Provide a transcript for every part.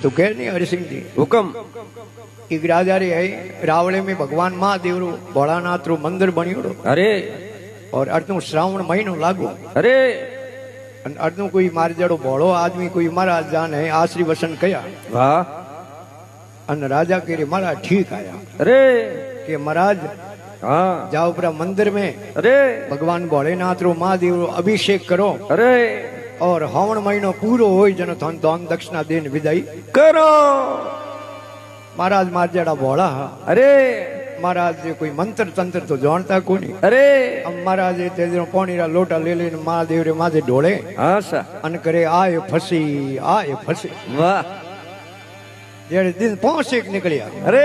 तो कह नहीं हरिसिंह जी हुक्म एक राजा रे है रावले में भगवान महादेव रो भोलानाथ रो मंदिर बनियोड़ो अरे और अर्धो श्रावण महीनो लागो अरे अर्धो कोई मार जड़ो भोलो आदमी कोई महाराज जान है आश्री वसन कया वाह अन राजा के रे महाराज ठीक आया अरे के महाराज हाँ जाओ पूरा मंदिर में अरे भगवान भोलेनाथ रो महादेव रो अभिषेक करो अरे और हवन महीनो पूरो हो जन थन दान दक्षिणा देन विदाई करो महाराज मार जड़ा भोला अरे महाराज जे कोई मंत्र तंत्र तो जानता कोनी अरे अब महाराज तेजरो पानी रा लोटा ले लेने महादेव रे माथे ढोले हाँ सा अन करे आए फसी वाह जेड़े दिन 5 एक निकलिया अरे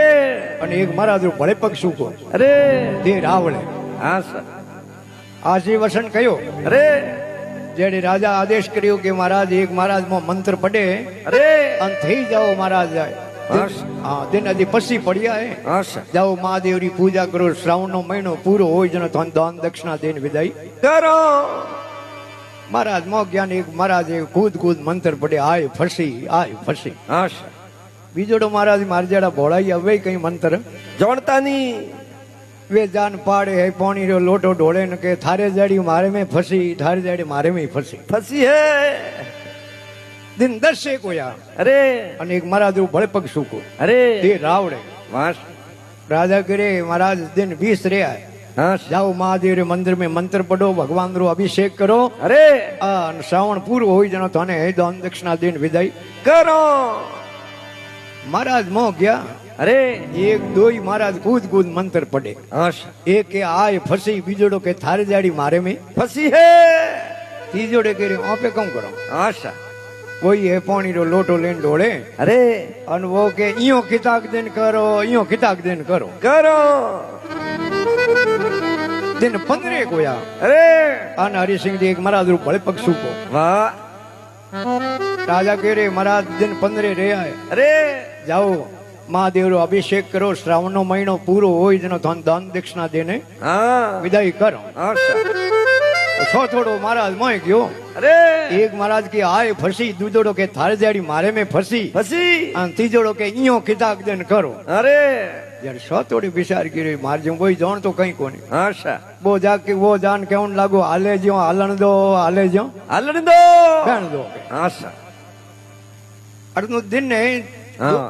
अन एक महाराज रो भले पग सूको अरे ते रावले हाँ सा आशी वसन कयो अरे जेड़े राजा आदेश करियो के महाराज एक महाराज मो मंत्र पढ़े अरे अन थई जाओ महाराज जाए हाँ हाँ दिन अजी पसी पड़िया है हाँ सा जाओ महादेव री पूजा करो श्रावण नो महीनो पूरो हो जन थन दान दक्षिणा देन विदाई करो महाराज मो ज्ञान एक महाराज एक कूद कूद मंत्र पढ़े आए फसी हाँ सा बीजोड़ो महाराज मार जड़ा भोड़ाई अवे कई मंत्र जानता नहीं वे जान पाड़े है पानी रो लोटो ढोले न के थारे जड़ी मारे में फसी थारे जड़ी मारे में फसी फंसी है दिन 10 एक होया अरे अने एक महाराज रो भले पग सूको अरे ते रावड़े वाह राजा करे महाराज दिन 20 रे आए हाँ जाओ महादेव रे मंदिर में मंत्र पढ़ो भगवान रो अभिषेक करो अरे श्रावण पूरो हो जनो थाने है दान दक्षिणा देन विदाई करो महाराज मोह गया अरे एक दो ही महाराज कूद कूद मंत्र पढ़े हाँ एक के आए फसी बीजोड़ो के थारे जाड़ी मारे में फंसी है तीजोड़े के वहां पे कम करो हाँ सा वही है पानी रो लोटो लेन ढोले अरे अन वो के इयो किताक दिन करो इयो किताक दिन करो करो दिन 15 कोया अरे अन हरि सिंह जी एक महाराज रू भले पग सूको वाह राजा के रे महाराज दिन 15 रे आए अरे जाओ महादेव रो अभिषेक करो श्रावण नो महीनो पूरो हो जनो थन दान दक्षिणा देने हाँ विदाई करो हाँ सा छो थोड़ो महाराज मोह गयो अरे एक महाराज की आए फसी दूजोड़ो के थारे जाड़ी मारे में फसी फंसी अन तीजोड़ो के इयो किताक दिन करो अरे यार सौ थोड़ी विचार की मार जो वही जान तो कहीं कोनी हाँ सा वो जाके वो जान के उन लागो हाले जो हालन दो हाले जो हलन दो कहन दो हाँ सा अरनो दिन है हाँ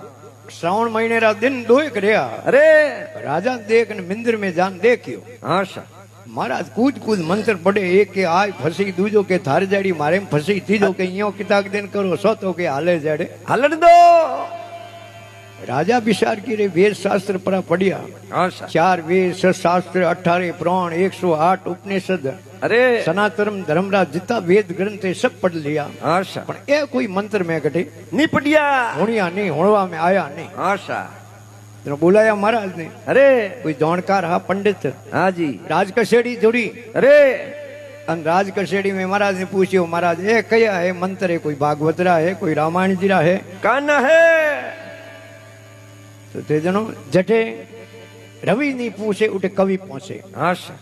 श्रावण महीने रा दिन 2 एक रहा अरे राजा देख ने मंदिर में जान देखियो हाँ सा महाराज कूद कूद मंत्र पढ़े एक के आय फसी दूजो के थार जाड़ी मारे में फसी तीजो के इयो किताक दिन करो सौतो के हाले जड़े हलन दो राजा विचार की रे वेद शास्त्र पर पढ़िया हाँ सा 4 वेद 6 शास्त्र 18 पुराण 108 उपनिषद अरे सनातन धर्मराज जितना वेद ग्रंथ है सब पढ़ लिया हाँ सा पर ए कोई मंत्र में कटे निपटिया होनिया नहीं होनवा में आया नहीं हाँ सा तो बुलाया महाराज ने अरे कोई जानकार हा पंडित हाँ जी राज कसेड़ी जोड़ी अरे अन राज कसेड़ी में महाराज ने पूछियो महाराज ए कया है मंत्र है कोई भागवतरा है कोई रामायण जीरा है काना है तो ते जनो जटे रवि नहीं पूछे उठे कवि पहुंचे हाँ सा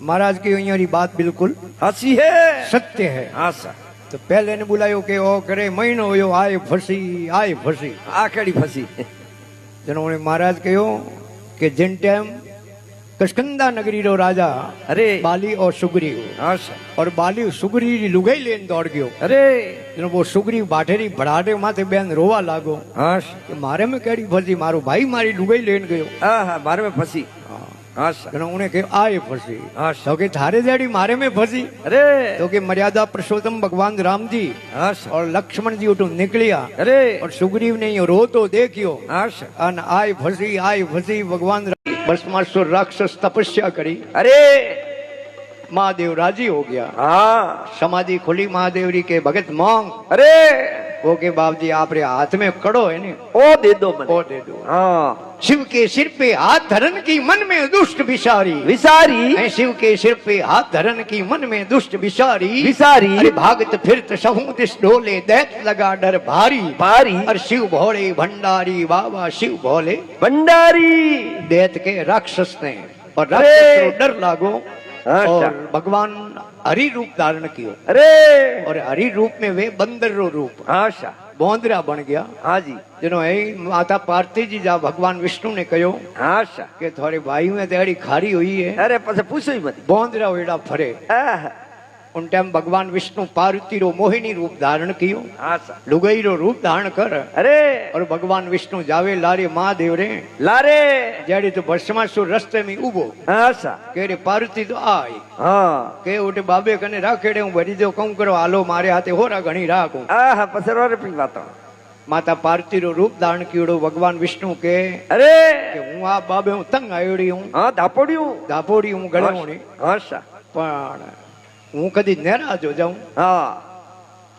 महाराज की यहाँ बात बिल्कुल हसी है सत्य है हाँ सा तो पहले ने बुलायो के ओ करे महीनो होयो आए फसी आखड़ी फंसी जिन्होंने महाराज कहो कि जिन टाइम कस्कंदा नगरी रो राजा अरे बाली और सुग्रीव हाँ सा और बाली सुग्रीव लुगाई लेन दौड़ गयो अरे जिन्हों वो सुग्रीव बाठेरी बड़ाडे माथे बेन रोवा लागो हाँ कि मारे में केड़ी फसी मारो भाई मारी लुगाई लेन गयो हाँ मारे में फंसी हाँ सा जिन्होंने कहा आए फसी हाँ तो कि थारे जड़ी मारे में फसी अरे तो कि मर्यादा पुरुषोत्तम भगवान राम जी हाँ सा और लक्ष्मण जी उठो निकलिया अरे और सुग्रीव ने यो रोतो देखियो हाँ सा अन आए फसी भगवान भस्मासुर राक्षस तपस्या करी अरे महादेव राजी हो गया हाँ समाधि खुली महादेव जी के भगत मांग अरे वो के बाप जी आप रे हाथ में कड़ो है नी ओ दे दो मन वो दे दो हाँ शिव के सिर पे हाथ धरन की मन में दुष्ट विसारी विसारी ऐ शिव के सिर पे हाथ धरन की मन में दुष्ट विसारी विसारी अरे भागत फिरत सहू दिस डोले दैत लगा डर भारी भारी और शिव भोले भंडारी बाबा शिव भोले भंडारी दैत के राक्षस ने और राक्षस को डर लागो अच्छा। और भगवान हरि रूप धारण किया अरे और हरि रूप में वे बंदर रो रूप आशा बोंदरा बन गया हाँ जी जेनो है माता पार्वती जी जा भगवान विष्णु ने कहो आशा के थोड़े भाई में तेरी खारी हुई है अरे पसे पूछो ही मत बोंदरा वेड़ा फरे आहा, उन टाइम भगवान विष्णु पार्वती रो मोहिनी रूप धारण कियो आशा लुगाई रो रूप धारण कर अरे और भगवान विष्णु जावे लारे महादेव रे लारे जड़ी तो भस्मासुर रस्ते में उबो आशा के रे पार्वती तो आई हाँ के उठे बाबे कने राखेड़े हूँ भरी दो कहूं करो हालो मारे हाथे होरा घणी राखूं आहा पसे रोरे पी बात माता पार्वती रो रूप धारण कियो भगवान विष्णु के अरे हूँ आ बाबे हूँ तंग आयोड़ी हूँ हाँ धापोड़ियो धापोड़ी हूँ गळे होनी आशा पण हूँ कदी नाराज हो जाऊं हाँ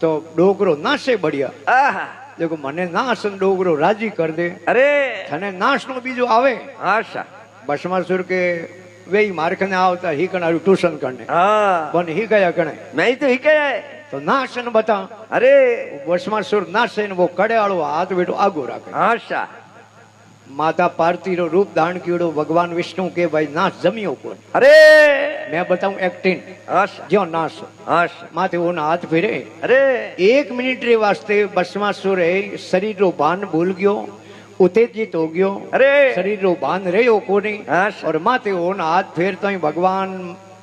तो डोगरो नासे बढ़िया आहा देखो मने नाश डोगरो राजी कर दे अरे थने नाश नो बीजो आवे आशा भस्मासुर के वे मार कने आवता ही कना ट्यूशन करने हाँ बन ही गया कने मैं ही तो ही क्या है तो नाश न बता अरे भस्मासुर नाशे ने वो कड़े वालो हाथ बेटो आगो राखे आशा माता पार्वती रो रूप धारण कियो भगवान विष्णु के भाई नाश जमियो कोण अरे मैं बताऊं एक्टिंग आशा जो नाश आशा माथे वो हाथ फेरे अरे 1 मिनिट रे वास्ते भस्मासुर शरीर रो भान भूल गयो उत्तेजित हो गयो अरे शरीर रो भान रह्यो कोनी आशा और माथे वो हाथ फेरतो ही भगवान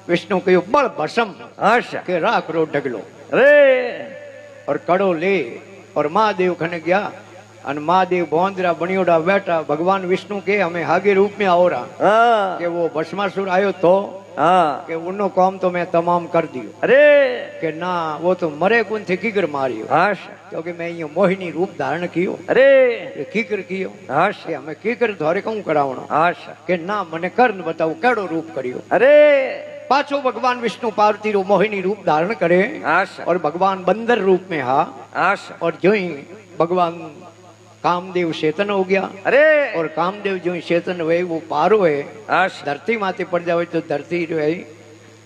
विष्णु कहो बल भस्म आशा के राख रो ढगलो अरे और कड़ो ले और महादेव खने गया और महादेव बोंदरा बनियोड़ा बैठा भगवान विष्णु के हमें हागे रूप में आओ रहा हाँ कि वो भस्मासुर आयो तो हाँ कि उन्नो काम तो मैं तमाम कर दियो अरे कि ना वो तो मरे कुन थे किकर मारियो आशा क्योंकि मैं ये मोहिनी रूप धारण कियो अरे कि किकर कियो आशा कि हमें किकर धोरे कहूं करावणो आशा कि ना मने कर बताऊ केड़ो रूप करियो अरे पाछो भगवान विष्णु पार्वती रो मोहिनी रूप धारण करे आशा और भगवान बंदर रूप में हा आशा और जो ही भगवान कामदेव चेतन हो गया अरे और कामदेव जो ही चेतन हुए वो पारो है आशा धरती माथे पड़ जावे तो धरती जो है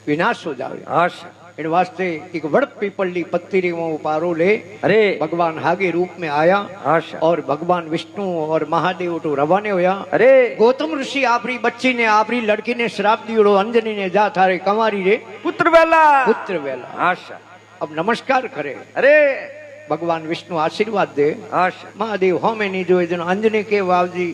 विनाश हो जावे आशा इन वास्ते एक वड़ पीपली पत्ती रे वो पारो ले अरे भगवान हागे रूप में आया आशा और भगवान विष्णु और महादेव तो रवाने होया अरे गौतम ऋषि आपरी बच्ची ने आपरी लड़की ने श्राप दियो अंजनी ने जा थारे कंवारी रे पुत्र वेला पुत्र वेला आशा अब नमस्कार करे अरे भगवान विष्णु आशीर्वाद दे आशा महादेव होमे नहीं जो जन अंजनी के बाबजी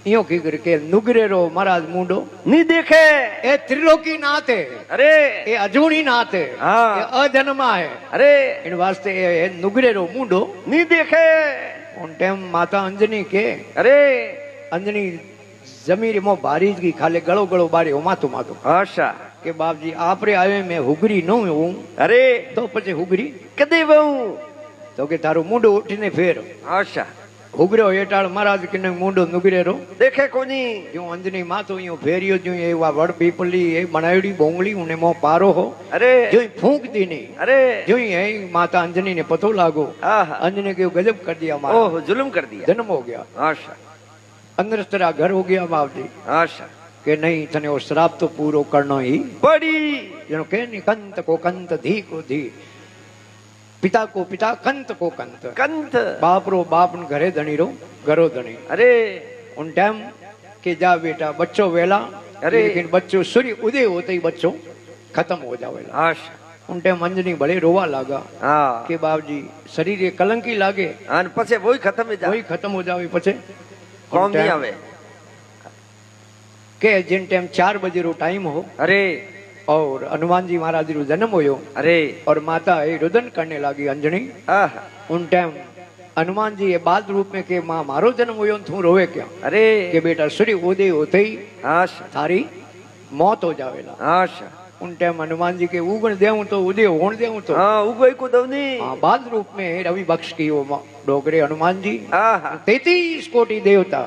इयो की करके नुगरे रो महाराज मुंडो नहीं देखे ए त्रिलोकी नाथ है अरे ए अजूनी नाथ है हाँ। ए अजन्मा है अरे इन वास्ते ए नुगरे रो मुंडो नहीं देखे उन टाइम माता अंजनी के अरे अंजनी जमीर मो बारीज की खाले गलो गलो बारी हो मातो मातो आशा के बाबजी आपरे आवे में हुगरी न हूं अरे तो पछे हुगरी कदे बहु तो के तारो मुंडो उठीने फेर आशा हुगरो हेठाड़ महाराज किने मुंडो नुगरे रो देखे कोनी जो अंजनी मातो यो फेरियो जो ये वा वड़ पीपली ये बनायड़ी बोंगली उने मो पारो हो अरे जो फूंक दी नहीं अरे जो ये माता अंजनी ने पतो लागो आहा अंजनी के गजब कर दिया मारा ओह जुल्म कर दिया जन्म हो गया आशा अंदर तेरा घर हो गया बाप जी आशा के नहीं तने वो श्राप तो पूरो करना ही बड़ी जनो के नहीं कंत को कंत धी को धी पिता को पिता कंत को कंत कंत बाप रो बाप न घरे धनी रो घरो धनी अरे उन टाइम के जा बेटा बच्चों वेला अरे। लेकिन बच्चों सूर्य उदय होते ही बच्चों खत्म हो जावेला आशा उन टाइम अंजनी बड़े रोवा लागा हाँ के बाप जी शरीर ये कलंकी लागे અને પછી વોય ખતમ જ वही खत्म हो जावे पछे કોમ નહીં આવે के जिन टाइम 4 बजे रो टाइम हो अरे और हनुमान जी महाराज रो जन्म होयो अरे और माता ये रुदन करने लगी अंजनी आहा उन टाइम हनुमान जी ये बात रूप में के माँ मारो जन्म हुयो तू रोवे क्या अरे के बेटा सूर्य उदय होते ही आशा थारी मौत हो जावेला आशा उन टाइम हनुमान जी के उगण देऊं तो उदय होण देऊं तो हाँ उगोई को दवनी हाँ, बाल रूप में रवि बख्श की वो डोगरे हनुमान जी आहा 33 कोटि देवता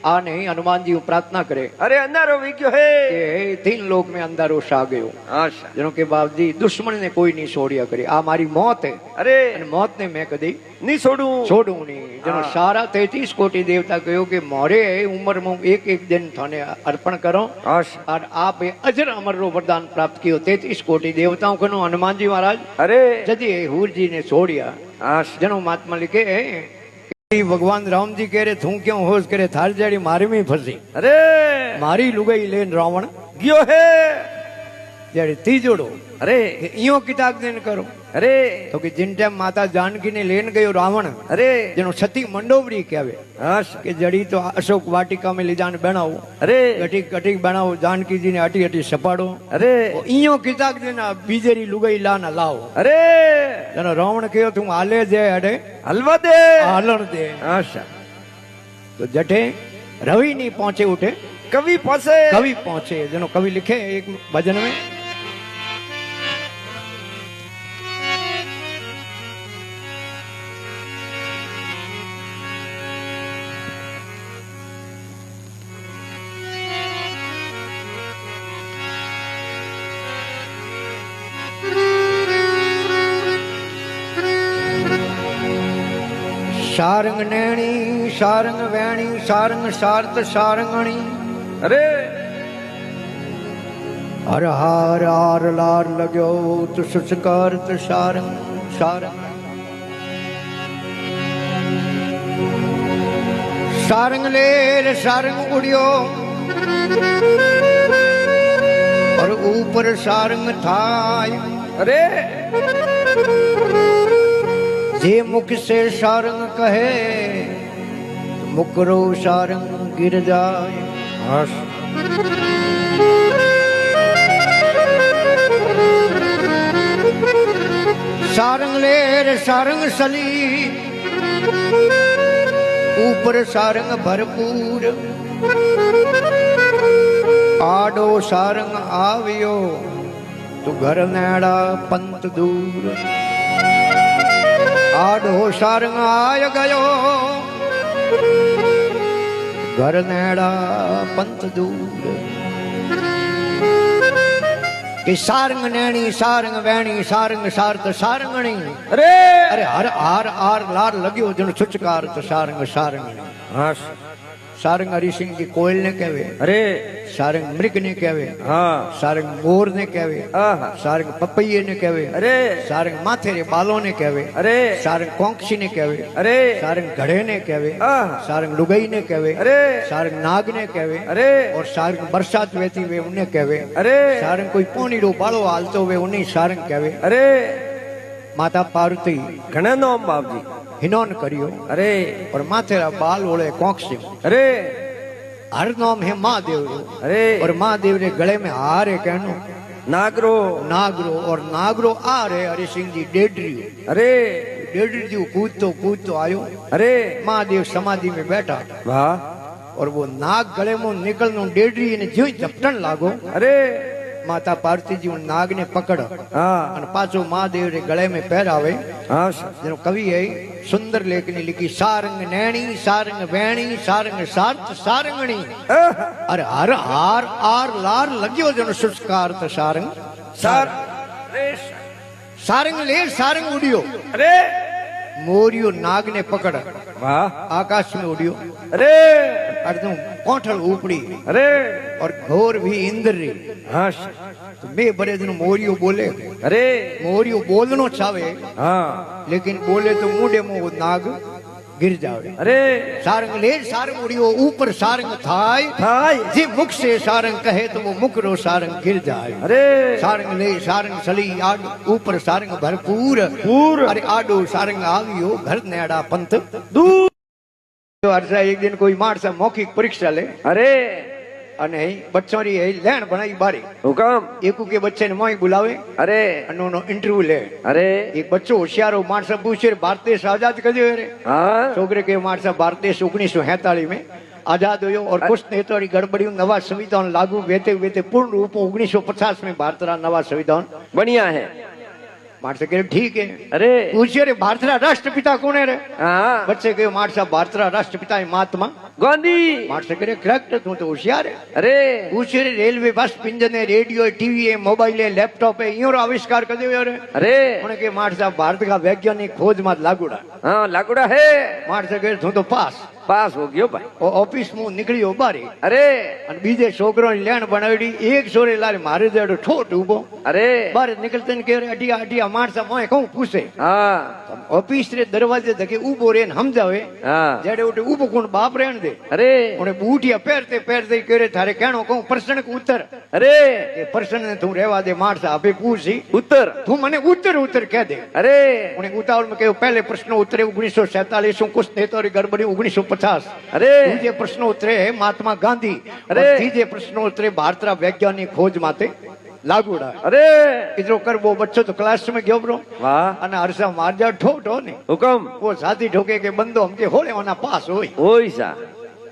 आ नहीं हनुमान जी प्रार्थना करे अरे अंधारो वीग्यो है કે હે 3 લોક में અંધારો છા ગયો आशा જેનો કે બાપજી દુશ્મન ને કોઈ નહીં છોડ્યા કરે આ મારી મોત હે अरे અને મોત ને મેં કદી नहीं छोड़ू છોડું નહીં જેનો હા. સારા 33 કોટી દેવતા કહ્યું કે મોરે ઉંમर में एक एक दिन थाने अर्पण करो आशा और आप ये अजर अमर रो वरदान प्राप्त कियो 33 कोटि देवताओं कनो हनुमान जी महाराज अरे जदी हूर जी ने छोड़िया आशा जनो महात्मा लिखे कि भगवान राम जी कह रहे तू क्यों होश करे थार जाड़ी मारी में फंसी अरे मारी लुगाई लेन रावण गयो है જ્યારે ત્રીજોડો અરે કે ઈયો કિતાબ દેન કરો અરે તો કે જીન ટાઈમ માતા જાનકી ને લઈને ગયો રાવણ અરે જેનો સતી મંડોવરી કહેવે હાશ કે જડી તો અશોક વાટિકા में લીજાને બનાવો અરે ગટીક ગટીક બનાવો जानकी जी ने अटी अटी सपाड़ो અરે इयो किताब देना बीजेरी लुगाई लाना लाओ અરે जनो रावण कहो तू हाले जे अडे હલવા દે हालण दे હાશ तो जठे रवि नहीं पहुंचे उठे કવિ પાસે कवि पहुंचे जनो कवि लिखे एक भजन में सारंग नैणी सारंग वैणी सारंग सार्थ सारंगणी અરે हर हार हार लार लग्यो तु सुस्कार तु सारंग सारंग सारंग लेर सारंग उड़ियो और ऊपर सारंग थाय અરે जे मुख से सारंग कहे तो मुकरो सारंग गिर जाए હાશ सारंग लेर सारंग सली ऊपर सारंग भरपूर आडो सारंग आवियो तू घर नेड़ा पंत दूर आडो सारंग आय गयो घर नेड़ा पंत दूर कि सारंग नैणी सारंग वैणी सारंग सार्थ सारंगणी અરે अरे हर हार हार लार लग्यो जन सुचकार तो सारंग सारंगणी હાશ सारंग हरि सिंह जी कोयल ने कहवे અરે सारंग मृग ने कहवे હા सारंग मोर ने कहवे આહા सारंग पपैये ने कहवे અરે सारंग माथे रे बालों ने कहवे અરે सारंग कोंक्षी ने कहवे અરે सारंग घड़े ने कहवे આહા सारंग लुगाई ने कहवे અરે सारंग नाग ने कहवे અરે और सारंग बरसात वेती वे उन्हें कहवे અરે सारंग कोई पोनीड़ो बालो हालतो वे उन्हें सारंग कहवे અરે माता पार्वती ઘણા નામ બાપજી हिनोन करियो અરે और माथेरा बाल ओले कोंक्षी અરે हर नाम है महादेव रो અરે और महादेव रे गले में हार है कहनो નાગરો नागरो और नागरो आ रे हरि सिंह जी डेडरी અરે डेडरी जी कूदतो आयो અરે महादेव समाधि में बैठा વાહ और वो नाग गले में निकलनो डेडरी ने ज्यों झपटन लागो અરે माता पार्वती जी उन नाग ने पकड़ હા और पाछो महादेव रे गले में पहरावे હાશ जो कवि है सुंदर लेखनी लिखी सारंग नैणी सारंग वैणी सारंग सार्थ सारंगणी આહા अरे हर हार आर लार लग्यो जन सुस्कार तो सारंग સાર અરે सारंग ले सारंग उड़ियो અરે मोरियो नाग ने पकड़ વાહ आकाश में उड़ियो અરે अर्धों कोठल उपड़ी અરે और घोर भी इंद्र री હાશ तो बे बड़े दिन मोरियो बोले અરે मोरियो बोलनो चाहे હા लेकिन बोले तो मुंडे में वो नाग गिर जावे અરે सारंग ले सारंग उड़ियो ऊपर सारंग थाय થાય जे मुख से सारंग कहे तो वो मुख रो सारंग गिर जाए અરે सारंग ले सारंग सली आड ऊपर सारंग भरपूर પૂર अरे आडो सारंग आवियो घर नेड़ा पंथ દૂર तो अर्जा एक दिन कोई माणसा मौखिक परीक्षा ले અરે અને બચ્ચોરી એ લેણ ભણાઈ બારી હુકમ એકુ કે બચ્ચે ને મોય બોલાવે અરે અનોનો ઇન્ટરવ્યુ લે અરે એક બચ્ચો હોશિયારો માણસ પૂછે ભારત देश आजाद कदे रे હા छोकरे के माणस भारत देश 1947 में आजाद हुयो और कुछ ने थोड़ी गड़बड़ी नवा संविधान लागू वेते वेते पूर्ण रूप 1950 में भारत रा नवा संविधान बढ़िया है माणस के ठीक है अरे पूछे रे भारत रा राष्ट्रपिता कौन है रे हाँ बच्चे के माणस भारत रा राष्ट्रपिता है महात्मा गांधी माणस के करेक्ट तू तो होशियार है अरे पूछे रे रेलवे बस पिंजन है रेडियो है टीवी है मोबाइल है लैपटॉप है यो आविष्कार कर दे रे अरे उन्हें के माणस भारत का वैज्ञानिक खोज मत लागूड़ा हाँ लागूड़ा है माणस के तू तो पास पास हो गयो भाई ऑफिस में निकलियो बारी अरे અને બીજે છોકરોની લેણ બનાવી એક છોરે લારે મારે જેડો ઠોટ ઉભો अरे બાર નીકળતે ને કે અઢિયા અઢિયા માણસા મોય કહું પૂછે हाँ ઓફિસ રે દરવાજે ધકે ઉભો રે ને સમજાવે हाँ જેડે ઉઠે ઉભો કોણ બાપ રે ને દે अरे ઉને બૂટિયા પહેરતે કરે થારે કેણો કહું પ્રશ્ન ઉત્તર अरे એ પ્રશ્ન ને તું રહેવા દે માણસા આપે પૂછી उत्तर તું મને ઉત્તર કહે દે अरे ઉને ઉતાવળ માં કહ્યું પહેલે પ્રશ્ન ઉત્તરે 1947 कुछ नेतारी गड़बड़ी 1950 अरे બીજે પ્રશ્ન ઉત્તરે મહાત્મા ગાંધી અરે! ત્રીજે પ્રશ્ન ઉત્તરે ભારતના વૈજ્ઞાનિક ખોજ માટે लागूड़ा अरे इधरो कर वो बच्चों तो क्लास में गयो ब्रो वाह અને હર્ષા માર જા ઠોઠો ને हुकम वो साथी ठोके के बंदो हम के होले होना पास होई ओई सा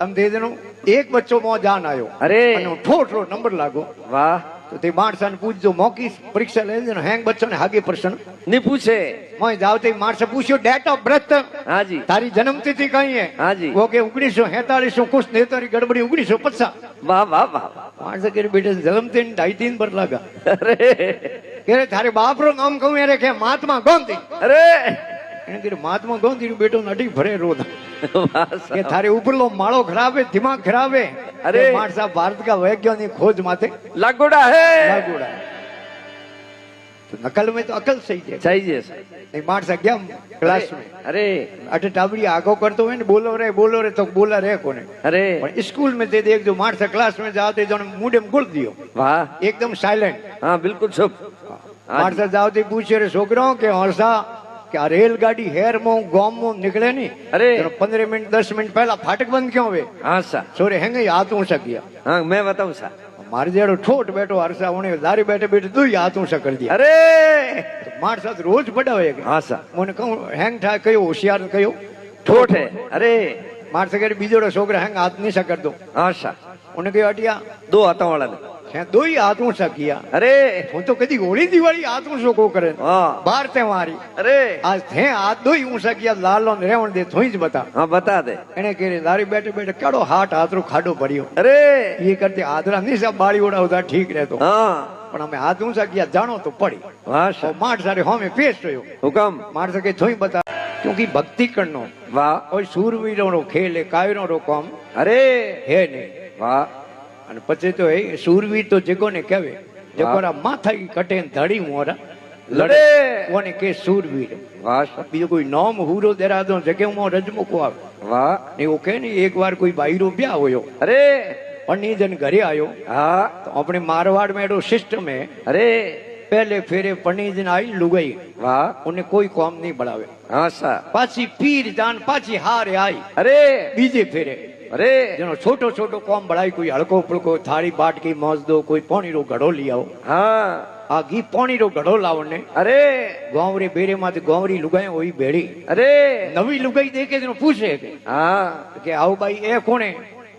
हम दे देनो एक बच्चो मो जान आयो अरे અને ઠોઠો નંબર लागो वाह तो ते माणसा ने पूछજો મોકી પરીક્ષા લઈ દેનો હેંગ બચ્ચો ને હાગે પ્રશ્ન नहीं पूछे મોય જાવતે માણસે પૂછ્યો ડેટ ઓફ બર્થ हाँ जी તારી જન્મ तिथि कहीं है हाँ जी वो के 1947 कुछ नेतारी गड़बड़ी 1950 वाह वाह वाह माणसे के बेटे जन्म दिन 2.5 पर लगा अरे के थारे बाप रो नाम कहूं रे के महात्मा गांधी अरे એને કીધું મહાત્મા ગાંધી નું બેટો નડી ભરે રોજ वाह કે साहब। થારે ઉપરલો માળો ખરાબ है दिमाग खराब है अरे! माणसा भारत का वैज्ञानिक खोज माथे लागोड़ा है लागूड़ा तो नकल में तो अकल सही है चाहिए सर। नहीं माणसा गया क्लास में अरे अटे टाबड़ी आगो करतो है ने बोलो रे तो बोला रे कोने अरे पण स्कूल में दे देख जो माणसा क्लास में जाते जो मुंडे में गुल दियो वाह एकदम साइलेंट हाँ बिल्कुल चुप हाँ जी। माणसा जाते पूछे रे छोकरो के हर्षा કે આ રેલગાડી હેરમાં ગામમાં નીકળે ની અરે! 15 મિનિટ 10 મિનિટ પહેલા ફાટક બંધ ક્યાં હોય हाँ सा સોરે હેંગે હાથ ઊંચા ગયા हाँ मैं बताऊँ सा મારે જેડો ઠોઠ બેઠો હરસા ઉણે દારી બેઠે બેઠે દુઈ હાથ ઊંચા કરી દિયા अरे માર સાથે રોજ પડાવે हाँ सा મને કહું હેંગ થાય કયો હોશિયાર કયો ठोठ है अरे માર સગર બીજોડો છોકરા હેંગ હાથ નીચા કરી દો हाँ सा ઉને કહ્યું અટિયા दो हाथों वाला ने હે દુઈ હાથ ઊંચા કિયા अरे હું તો કદી હોળી દિવાળી હાથ ઊંચો કો કરે हाँ બાર તે મારી अरे આજ થે હાથ દુઈ ઊંચા કિયા લાલો ને રેવણ દે થોઈ જ બતા हाँ बता दे એને કે દારી બેઠે બેઠે કેડો હાથ હાથરો ખાડો ભર્યો अरे ये करते आदरा नहीं सब बाड़ी उड़ावता ठीक रहतो हाँ पण हमें हाथ ऊंचा किया जानो तो पड़ी वाह और सा मार सारे हमें पेश रहो हुकम मार सके थोई बता क्योंकि भक्ति करनो वाह और सूरवीरों रो खेल है कायरों रो काम अरे है नहीं वाह અને પછી તો એ सूरवीर तो जेको ने कहे जेको रा माथा की कटे ने धड़ी मोरा लड़े कोने के सूरवीर वाह सा बीजो कोई नाम हुरो देरा दो जगे मो रजमो को आवे वाह ने वो कहे ने एक बार कोई बाईरो ब्याह होयो अरे पन्नी जन घरे आयो हाँ तो अपने मारवाड़ में एडो सिस्टम है अरे पहले फेरे पन्नी जन आई लुगाई वाह उन्हें कोई काम नहीं बढ़ावे हाँ सा पाછી पीर जान पाછી हारे आई अरे बीजे फेरे अरे जेनो छोटो छोटो काम बढ़ाई कोई हड़को फुलको थाली बाट की मौज दो कोई पानी रो घड़ो ली आओ हाँ आ घी पानी रो घड़ो लाओ ने अरे गांवरी बेरे माथे गांवरी लुगाई होई बेड़ी अरे नवी लुगाई देखे जेनो पूछे हाँ के आओ भाई ए कोने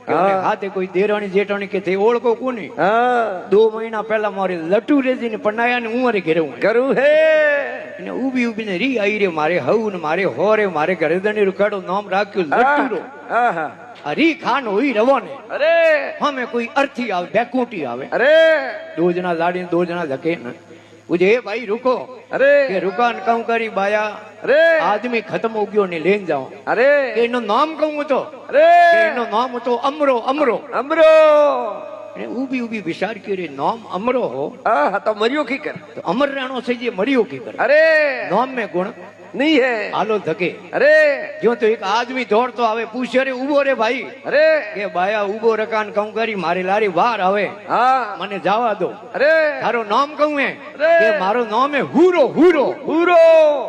हाँ। हाथे कोई देरानी जेठानी के थे ओळखो कोनी हाँ 2 महीना पहला मारे लट्टू रेजी ने पन्नाया ने उमरे घेरे हूं करूँ है ने उबी उबी ने री आई रे मारे हऊ ने मारे होरे मारे घरे दने रुकाडो नाम राख्यो लट्टू रो हाँ हाँ हरी खान हुई रवो ने अरे हमें कोई अर्थी आवे बैकूटी आवे अरे 2 जना लाड़ी 2 जना धके न मुझे ए भाई रुको अरे के रुकान कहूं करी बाया अरे आदमी खत्म हो गयो ने लेन जाओ अरे के इनो नाम कहूं तो अरे के इनो नाम तो अमरो अमरो अमरो ने उबी उबी विचार के रे नाम अमरो हो हाँ तो मरियो की कर तो अमर रहनो से ये मरियो की कर अरे नाम में गुण नहीं है हालो धके अरे जो तो एक आदमी दौड़तो आवे पूछे रे उबो रे भाई अरे के बाया उबो रकान कहूं करी मारी लारी बाहर आवे हाँ मने जावा दो अरे तारो नाम कहूं है अरे! के मारो नाम है हूरो हूरो पूरो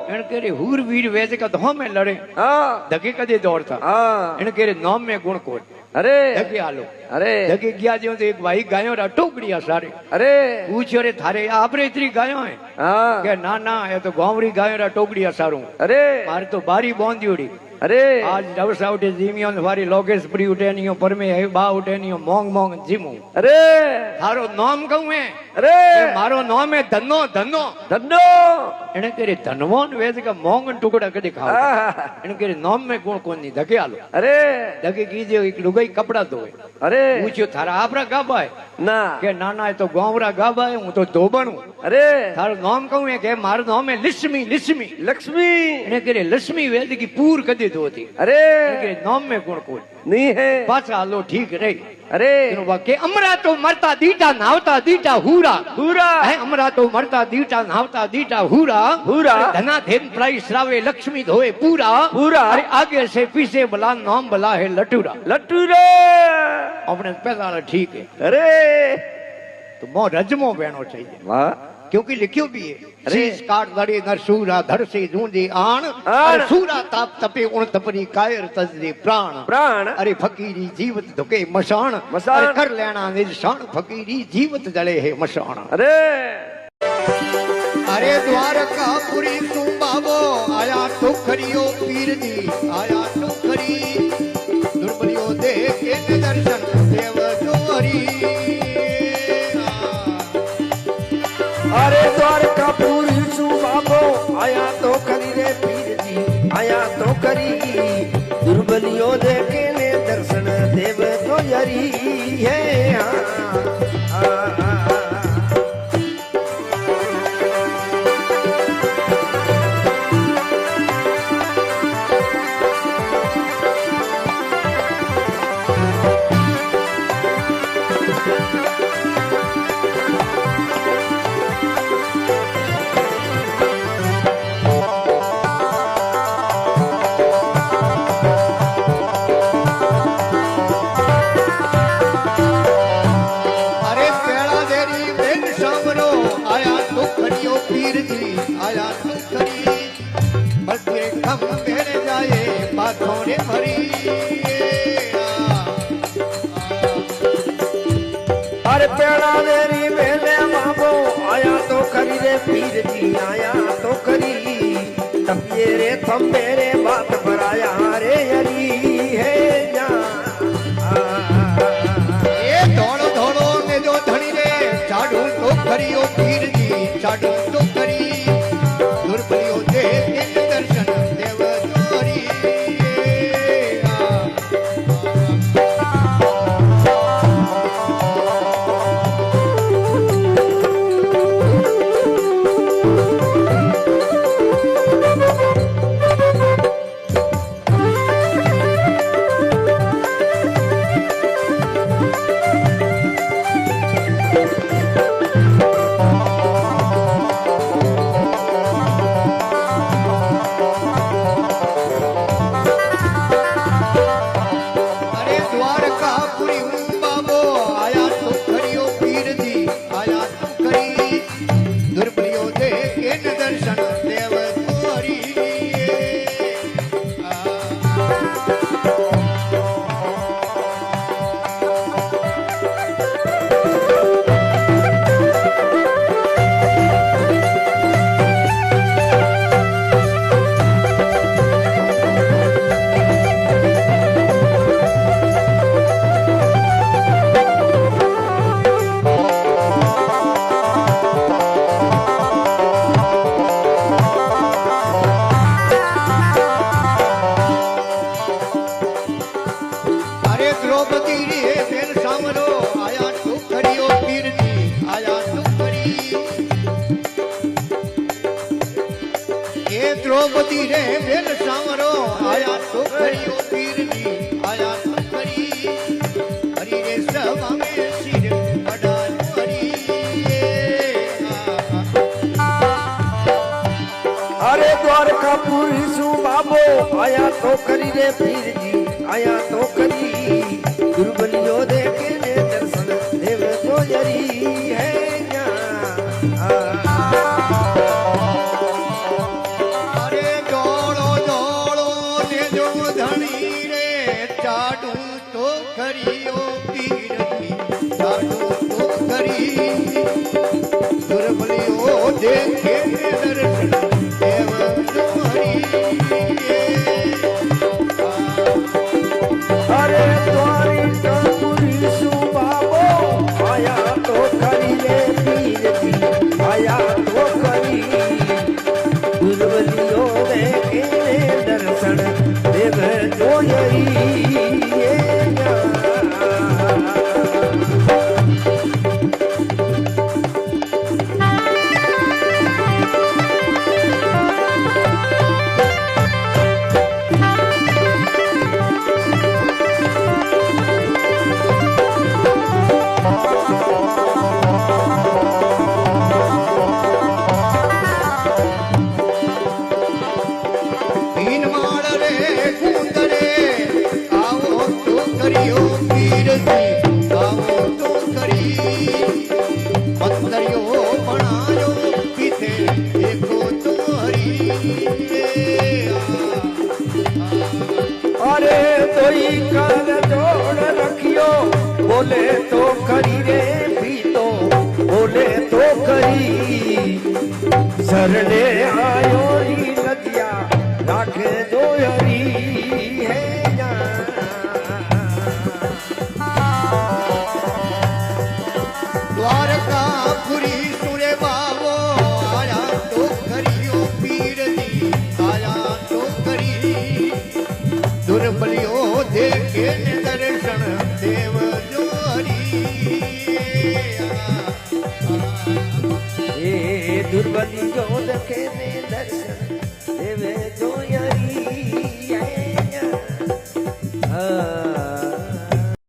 एन करे हूर वीर वेज का तो हमें लड़े हाँ धके कदे दौड़ता हाँ एन करे नाम में गुण कोट अरे धके आलो अरे धके गया जो तो एक भाई गायो रा टोकड़िया सारे अरे पूछो रे थारे आपरे इतनी गायो है हाँ के ना ना ये तो गांवरी गायो रा टोकड़िया सारू अरे मारे तो बारी बांधी अरे आज डवसा उठे जीमियों वारी लोकेश पुरी उठे नहीं पर में है बा उठे नहीं मोंग मोंग जीमू अरे थारो नाम कहूं है अरे के मारो नाम है धनो धनो धन्नो એને કરે ધનવાન વેદ का मोंग टुकड़ा कदे खाओ हाँ। એને करे नाम में गुण कोन नहीं धके आलो अरे धके कीजिए एक लुगाई कपड़ा धोए अरे पूछ्यो थारा आपरा गाबा है ना के ना ना ये तो गांवरा गाबा है हूं तो धोबण हूं अरे थारो नाम कहूं है के मारो नाम है लिस्मी लिस्मी लक्ष्मी એને करे लक्ष्मी वेद की पूर कदे દીધું હતી अरे કે નામ में गुण कोई नहीं है પાછા હાલો ઠીક રહી अरे એનું વાક્ય અમરા તો મરતા દીટા નાવતા દીટા હુરા पूरा હે અમરા તો મરતા દીટા નાવતા દીટા હુરા હુરા. ધના ધેન પ્રાઈ શ્રાવે લક્ષ્મી ધોએ પૂરા પૂરા. અરે આગે સે પીછे ભલા નામ ભલા હે લટુરા लट्टू रे આપણે પહેલા ठीक है अरे तो मो रजमो बहनो चाहिए वाह क्योंकि लिखियो भी है अरे। शीश काट लड़े नर सूरा धर से जूंदे आण आण। अरे सूरा ताप तपे उण तपरी कायर तजदे प्राण प्राण अरे फकीरी जीवत धुके मशान मशान। अरे कर लेना निशान फकीरी जीवत जले है मशान अरे अरे द्वारकापुरी तुम बाबो आया तो खरियो पीर दी आया तो खरी दुर्बलियो दे के दर्शन देव जोरी अरे द्वारकापुरी सु बाबो आया तो करी रे पीर जी आया तो करी दुर्बलियों देखे ने दर्शन देव तो यरी है अरे पेड़ा देरी बेन सामरो आया तो खरियो पीर दी आया तो खरी बल्कि कम मेरे जाए बातों ने भरी अरे पेड़ा देरी मेले बाबो आया तो करी रे पीर जी आया तो करी तपिए रे थम मेरे बात पर आया रे यरी है जा ये धोड़ो धोड़ो ने जो धनी रे चाडू तो खरियो पीर दी चाडू तो खरी दुर्बलियो दे के दर्शन देव जोरी अरे द्वारकापुरी बाबो आया तो खरियो पीर दी आया तो खरी दुर्बलियो दे के दर्शन देव जोरी अरे द्रौपदी रे बेन सामरो आया तो खरियो पीर दी आया तो खरी ये द्रौपदी रे बेन सामरो आया तो खरियो पीर दी आया तो खरी हरि रे सभा में सिर अडाल हरी अरे द्वारकापुरी सु बाबो आया तो करी रे पीर जी आया तो करी दुर्बलियों देखे ने दर्शन देव तो यरी है जा अरे दौड़ो दौड़ो ने जो धनी रे चाडू तो खरियो पीर दी चाडू तो खरी दुर्बलियो देखे दर्शन देव जोरी अरे द्वारकापुरी सु बाबो आया तो करी रे पीर जी आया तो करी दुर्बलियों देखे ने दर्शन देव तो यरी है जा બોલે તો કરી રે પીતો બોલે તો કરી શરણે આયો રી નદિયા રાખે જો હરી હે દ્વારકાપુરી સુરે બાવો આયા તો ખરીઓ પીરની આયા તો ખરી દુર્બલિયો દેખે ને દર્શન દેવ જો હરી એ દુર્બલી જો દખે ને દર્શન